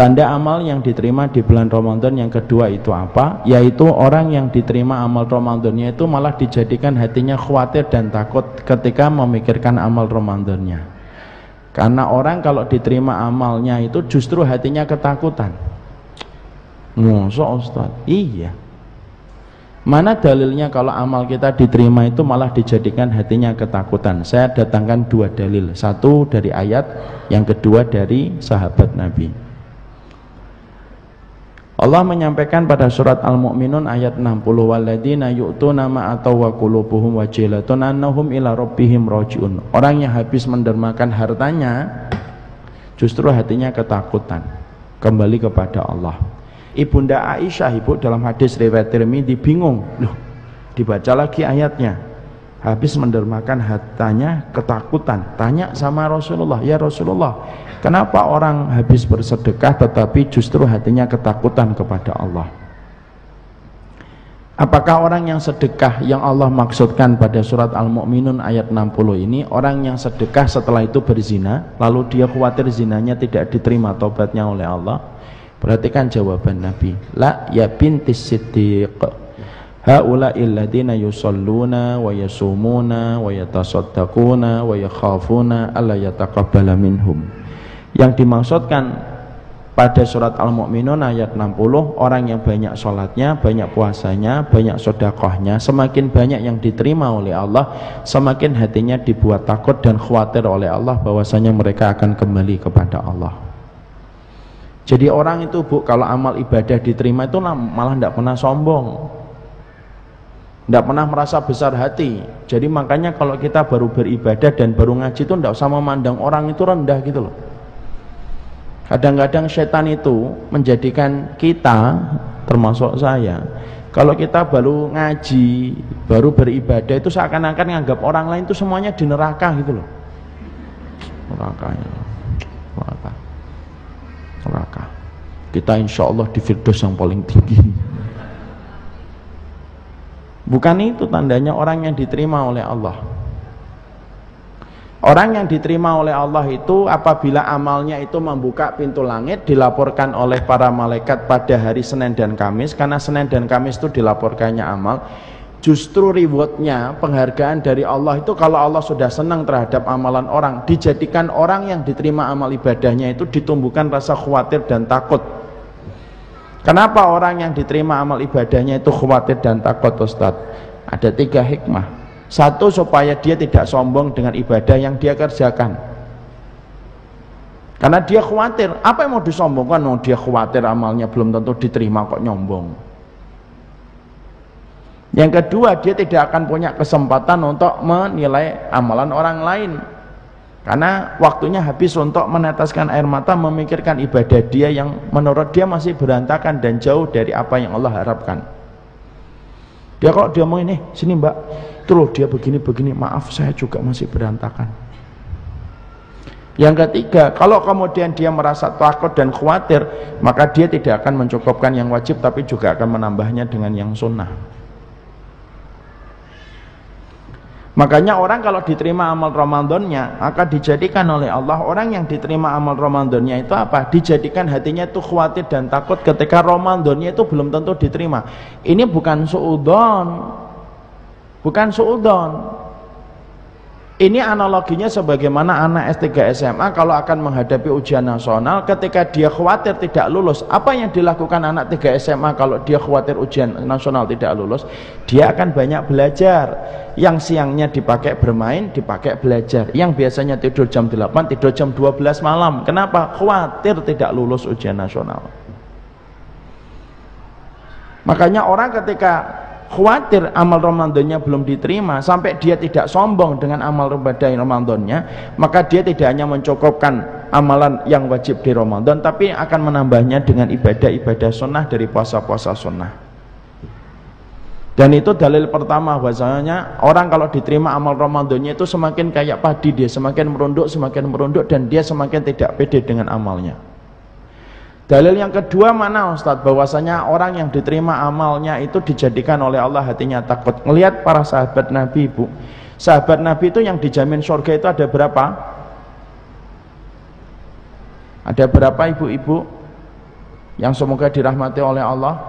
Tanda amal yang diterima di bulan Ramadan yang kedua itu apa? Yaitu orang yang diterima amal Ramadannya itu malah dijadikan hatinya khawatir dan takut ketika memikirkan amal Ramadannya. Karena orang kalau diterima amalnya itu justru hatinya ketakutan. Masa Ustaz? Iya. Mana dalilnya kalau amal kita diterima itu malah dijadikan hatinya ketakutan? Saya datangkan dua dalil. Satu dari ayat, yang kedua dari sahabat Nabi. Allah menyampaikan pada surat Al-Mu'minun ayat 60, walladzina yu'tuna ma ataw wa qulubuhum wajilatun annahum ila rabbihim raji'un. Orang yang habis mendermakan hartanya justru hatinya ketakutan kembali kepada Allah. Ibunda Aisyah, ibu, dalam hadis riwayat Tirmidzi bingung, loh dibaca lagi ayatnya, habis mendermakan hartanya ketakutan, tanya sama Rasulullah, ya Rasulullah, kenapa orang habis bersedekah tetapi justru hatinya ketakutan kepada Allah? Apakah orang yang sedekah yang Allah maksudkan pada surat Al-Mu'minun ayat 60 ini orang yang sedekah setelah itu berzina, lalu dia khawatir zinanya tidak diterima taubatnya oleh Allah? Perhatikan jawaban Nabi, la ya bintis siddiq, haula'il ladzina yusalluna wa yasumuna wa yatasaddaquna wa yakhafuna alla yataqabbala minhum. Yang dimaksudkan pada surat Al-Mu'minun ayat 60, orang yang banyak sholatnya, banyak puasanya, banyak sedekahnya, semakin banyak yang diterima oleh Allah, semakin hatinya dibuat takut dan khawatir oleh Allah bahwasanya mereka akan kembali kepada Allah. Jadi orang itu, Bu, kalau amal ibadah diterima itu malah tidak pernah sombong, tidak pernah merasa besar hati. Jadi makanya kalau kita baru beribadah dan baru ngaji itu tidak usah memandang orang itu rendah gitu loh. Kadang-kadang setan itu menjadikan kita, termasuk saya, kalau kita baru ngaji, baru beribadah itu seakan-akan nganggap orang lain itu semuanya di neraka gitu loh. Neraka. Kita insya Allah di Firdaus yang paling tinggi. Bukan itu tandanya orang yang diterima oleh Allah. Orang yang diterima oleh Allah itu apabila amalnya itu membuka pintu langit, dilaporkan oleh para malaikat pada hari Senin dan Kamis. Karena Senin dan Kamis itu dilaporkannya amal. Justru rewardnya, penghargaan dari Allah itu kalau Allah sudah senang terhadap amalan orang, dijadikan orang yang diterima amal ibadahnya itu ditumbuhkan rasa khawatir dan takut. Kenapa orang yang diterima amal ibadahnya itu khawatir dan takut, Ustaz? Ada 3 hikmah. Satu, supaya dia tidak sombong dengan ibadah yang dia kerjakan. Karena dia khawatir, apa yang mau disombongkan? Oh, dia khawatir amalnya belum tentu diterima kok nyombong. Yang kedua, dia tidak akan punya kesempatan untuk menilai amalan orang lain, karena waktunya habis untuk meneteskan air mata memikirkan ibadah dia yang menurut dia masih berantakan dan jauh dari apa yang Allah harapkan. Dia kalau dia mau ini, sini mbak, itu loh dia begini-begini, maaf saya juga masih berantakan. Yang ketiga, kalau kemudian dia merasa takut dan khawatir, maka dia tidak akan mencukupkan yang wajib tapi juga akan menambahnya dengan yang sunnah. Makanya orang kalau diterima amal Ramadannya akan dijadikan oleh Allah, orang yang diterima amal Ramadannya itu apa? Dijadikan hatinya itu khawatir dan takut ketika Ramadannya itu belum tentu diterima. Ini bukan suudzon, bukan suudzon. Ini analoginya sebagaimana anak S3 SMA kalau akan menghadapi ujian nasional, ketika dia khawatir tidak lulus, apa yang dilakukan anak 3 SMA kalau dia khawatir ujian nasional tidak lulus? Dia akan banyak belajar. Yang siangnya dipakai bermain, dipakai belajar. Yang biasanya tidur jam 8, tidur jam 12 malam. Kenapa? Khawatir tidak lulus ujian nasional. Makanya orang ketika khawatir amal Ramadannya belum diterima, sampai dia tidak sombong dengan amal ibadah Ramadannya, maka dia tidak hanya mencukupkan amalan yang wajib di Ramadan, tapi akan menambahnya dengan ibadah-ibadah sunnah dari puasa-puasa sunnah. Dan itu dalil pertama bahwasanya orang kalau diterima amal Ramadannya itu semakin kayak padi, dia semakin merunduk dan dia semakin tidak pede dengan amalnya. Dalil yang kedua mana Ustadz? Bahwasanya orang yang diterima amalnya itu dijadikan oleh Allah hatinya takut. Melihat para sahabat Nabi, Ibu. Sahabat Nabi itu yang dijamin surga itu ada berapa? Ada berapa ibu-ibu? yang semoga dirahmati oleh Allah?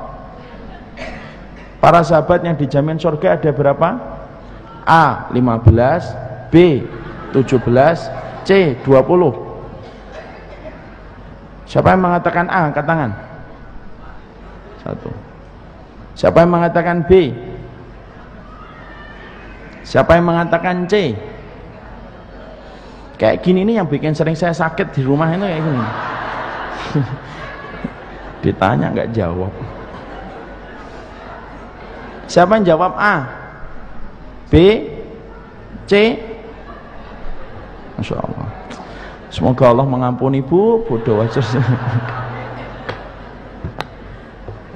Para sahabat yang dijamin surga ada berapa? A 15, B 17, C 20. Siapa yang mengatakan A, angkat tangan. 1. Siapa yang mengatakan B? Siapa yang mengatakan C? Kayak gini nih yang bikin sering saya sakit di rumah itu kayak gini. Ditanya nggak jawab. Siapa yang jawab A? B? C? Masya Allah. Semoga Allah mengampuni Bu bodoh aja.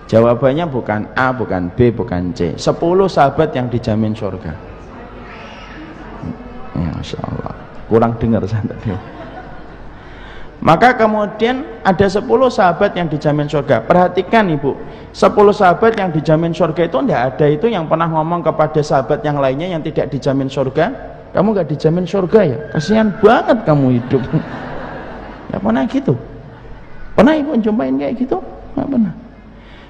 Jawabannya bukan A, bukan B, bukan C. 10 sahabat yang dijamin surga. Masya Allah. Kurang dengar saya tadi. Maka kemudian ada 10 sahabat yang dijamin surga. Perhatikan Ibu, 10 sahabat yang dijamin surga itu tidak ada itu yang pernah ngomong kepada sahabat yang lainnya yang tidak dijamin surga, kamu gak dijamin surga ya? Kasihan banget kamu hidup. Ya pernah gitu? Pernah Ibu jumpain kayak gitu? Nggak pernah.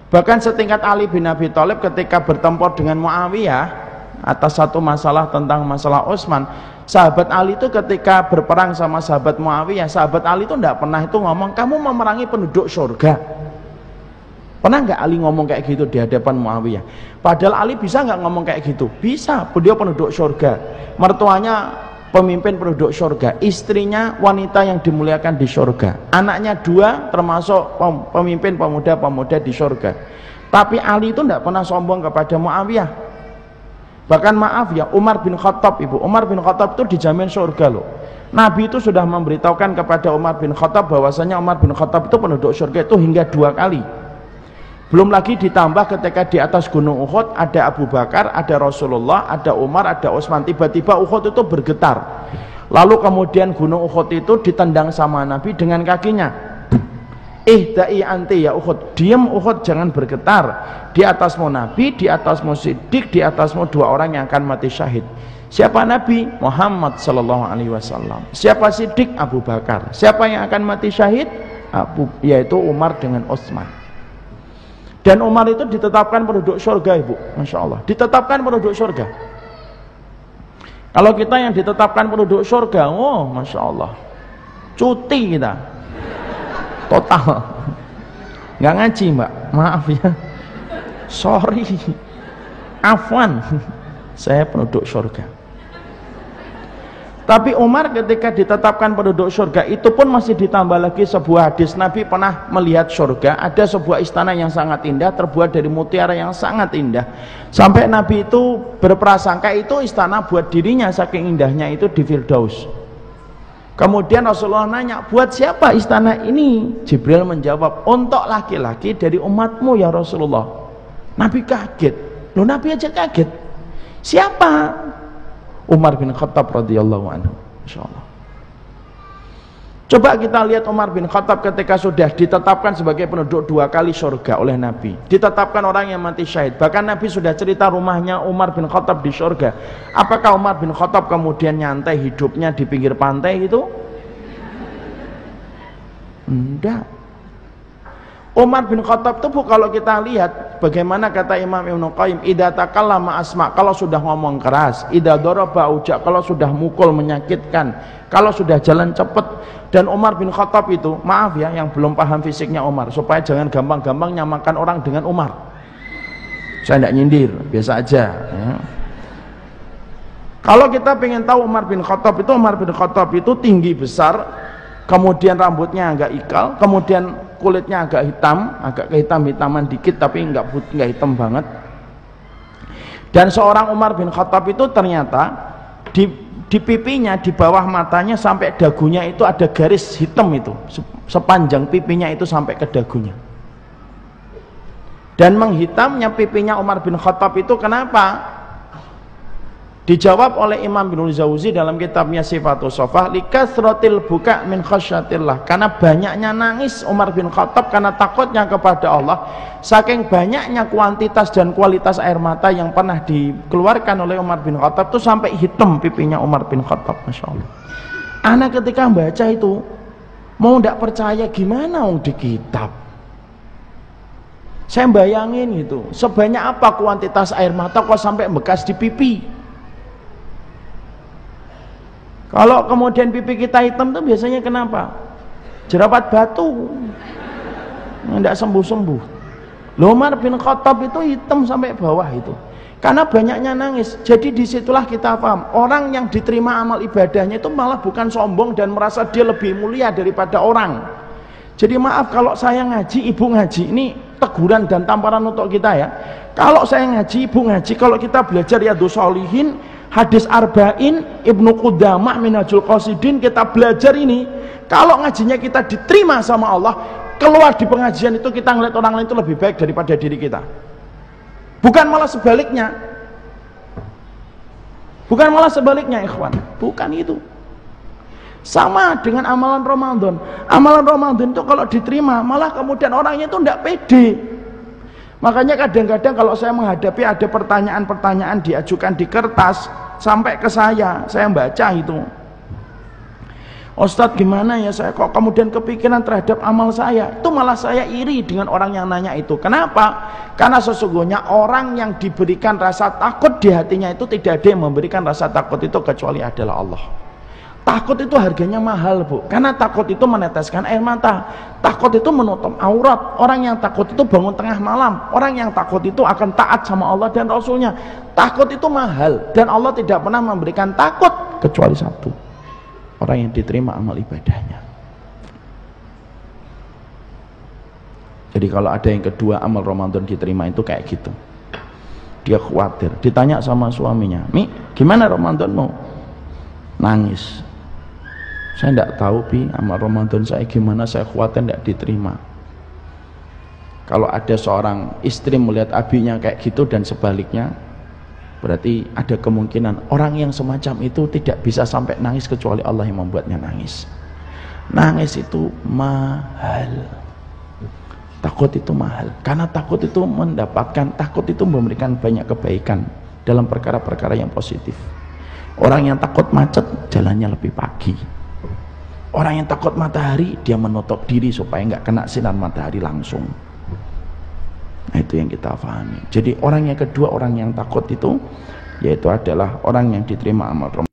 Bahkan setingkat Ali bin Abi Thalib ketika bertempur dengan Muawiyah atas satu masalah tentang masalah Utsman, sahabat Ali itu ketika berperang sama sahabat Muawiyah, sahabat Ali itu tidak pernah itu ngomong kamu memerangi penduduk surga. Pernah nggak Ali ngomong kayak gitu di hadapan Muawiyah? Padahal Ali bisa nggak ngomong kayak gitu? Bisa, beliau penduduk surga, mertuanya pemimpin penduduk surga, istrinya wanita yang dimuliakan di surga, anaknya 2 termasuk pemimpin pemuda-pemuda di surga. Tapi Ali itu tidak pernah sombong kepada Muawiyah. Bahkan maaf ya, Umar bin Khattab Ibu, Umar bin Khattab itu dijamin surga loh. Nabi itu sudah memberitahukan kepada Umar bin Khattab bahwasanya Umar bin Khattab itu penduduk surga itu hingga 2 kali. Belum lagi ditambah ketika di atas gunung Uhud ada Abu Bakar, ada Rasulullah, ada Umar, ada Utsman. Tiba-tiba Uhud itu bergetar. Lalu kemudian gunung Uhud itu ditendang sama Nabi dengan kakinya. Ihda'i anti ya Uhud, diam Uhud, jangan bergetar. Di atasmu Nabi, di atasmu Siddiq, di atasmu 2 orang yang akan mati syahid. Siapa Nabi? Muhammad sallallahu alaihi wasallam. Siapa Siddiq? Abu Bakar. Siapa yang akan mati syahid? Yaitu Umar dengan Utsman. Dan Umar itu ditetapkan penduduk surga Ibu, Masya Allah, ditetapkan penduduk surga. Kalau kita yang ditetapkan penduduk surga, oh Masya Allah, cuti kita total, nggak ngaji Mbak, maaf ya, sorry, afwan, saya penduduk surga. Tapi Umar ketika ditetapkan penduduk surga itu pun masih ditambah lagi sebuah hadis. Nabi pernah melihat surga, ada sebuah istana yang sangat indah terbuat dari mutiara yang sangat indah, sampai Nabi itu berprasangka itu istana buat dirinya saking indahnya itu di Firdaus. Kemudian Rasulullah nanya, buat siapa istana ini? Jibril menjawab, untuk laki-laki dari umatmu ya Rasulullah. Nabi kaget. Loh, Nabi aja kaget, siapa? Umar bin Khattab radhiyallahu anhu. Insyaallah. Coba kita lihat Umar bin Khattab ketika sudah ditetapkan sebagai penduduk 2 kali surga oleh Nabi, ditetapkan orang yang mati syahid. Bahkan Nabi sudah cerita rumahnya Umar bin Khattab di surga. Apakah Umar bin Khattab kemudian nyantai hidupnya di pinggir pantai gitu? Enggak. Umar bin Khattab itu kalau kita lihat bagaimana kata Imam Ibnu Qayyim, idza takallama asma, kalau sudah ngomong keras, idza daraba uja, kalau sudah mukul menyakitkan, kalau sudah jalan cepat. Dan Umar bin Khattab itu, maaf ya yang belum paham fisiknya Umar, supaya jangan gampang-gampang nyamakan orang dengan Umar. Saya tidak nyindir, biasa aja ya. Kalau kita pengen tahu Umar bin Khattab itu tinggi besar, kemudian rambutnya agak ikal, kemudian kulitnya agak hitam, agak kehitam-hitaman dikit tapi enggak hitam banget. Dan seorang Umar bin Khattab itu ternyata di pipinya, di bawah matanya sampai dagunya itu ada garis hitam itu, sepanjang pipinya itu sampai ke dagunya. Dan menghitamnya pipinya Umar bin Khattab itu kenapa? Dijawab oleh Imam Ibnu Jauzi dalam kitabnya Sifatus Shafah, likasratil buka min khasyatillah, karena banyaknya nangis Umar bin Khattab karena takutnya kepada Allah. Saking banyaknya kuantitas dan kualitas air mata yang pernah dikeluarkan oleh Umar bin Khattab itu sampai hitam pipinya Umar bin Khattab. Masya Allah. Anak ketika membaca itu mau tidak percaya gimana di kitab. Saya bayangin gitu, sebanyak apa kuantitas air mata kok sampai bekas di pipi. Kalau kemudian pipi kita hitam tuh biasanya kenapa? Jerawat batu, nggak sembuh-sembuh. Umar bin Khattab itu hitam sampai bawah itu, karena banyaknya nangis. Jadi disitulah kita paham, orang yang diterima amal ibadahnya itu malah bukan sombong dan merasa dia lebih mulia daripada orang. Jadi maaf kalau saya ngaji, ibu ngaji, ini teguran dan tamparan untuk kita ya. Kalau saya ngaji, ibu ngaji, kalau kita belajar Riyadhus Shalihin, hadis Arba'in, Ibnu Qudamah, Minhajul Qasidin, kita belajar ini, kalau ngajinya kita diterima sama Allah, keluar di pengajian itu kita ngeliat orang lain itu lebih baik daripada diri kita. Bukan malah sebaliknya. Bukan malah sebaliknya, ikhwan. Bukan itu. Sama dengan amalan Ramadan. Amalan Ramadan itu kalau diterima, malah kemudian orangnya itu tidak pede. Makanya kadang-kadang kalau saya menghadapi ada pertanyaan-pertanyaan diajukan di kertas sampai ke saya baca itu, Ustadz gimana ya saya kok kemudian kepikiran terhadap amal saya, itu malah saya iri dengan orang yang nanya itu. Kenapa? Karena sesungguhnya orang yang diberikan rasa takut di hatinya itu tidak ada yang memberikan rasa takut itu kecuali adalah Allah. Takut itu harganya mahal, Bu, karena takut itu meneteskan air mata, takut itu menutup aurat. Orang yang takut itu bangun tengah malam, orang yang takut itu akan taat sama Allah dan Rasulnya. Takut itu mahal, dan Allah tidak pernah memberikan takut kecuali satu, orang yang diterima amal ibadahnya. Jadi kalau ada yang kedua amal Ramadan diterima itu kayak gitu, dia khawatir, ditanya sama suaminya, Mi, gimana Ramadanmu? Nangis, saya tidak tahu Pi, amal Ramadan saya gimana, saya khawatir tidak diterima. Kalau ada seorang istri melihat abinya kayak gitu dan sebaliknya, berarti ada kemungkinan orang yang semacam itu tidak bisa sampai nangis kecuali Allah yang membuatnya nangis. Nangis itu mahal. Takut itu mahal, karena takut itu mendapatkan, takut itu memberikan banyak kebaikan dalam perkara-perkara yang positif. Orang yang takut macet, jalannya lebih pagi. Orang yang takut matahari, dia menutup diri supaya nggak kena sinar matahari langsung. Nah, itu yang kita pahami. Jadi orang yang kedua, orang yang takut itu, yaitu adalah orang yang diterima amal Ramadan.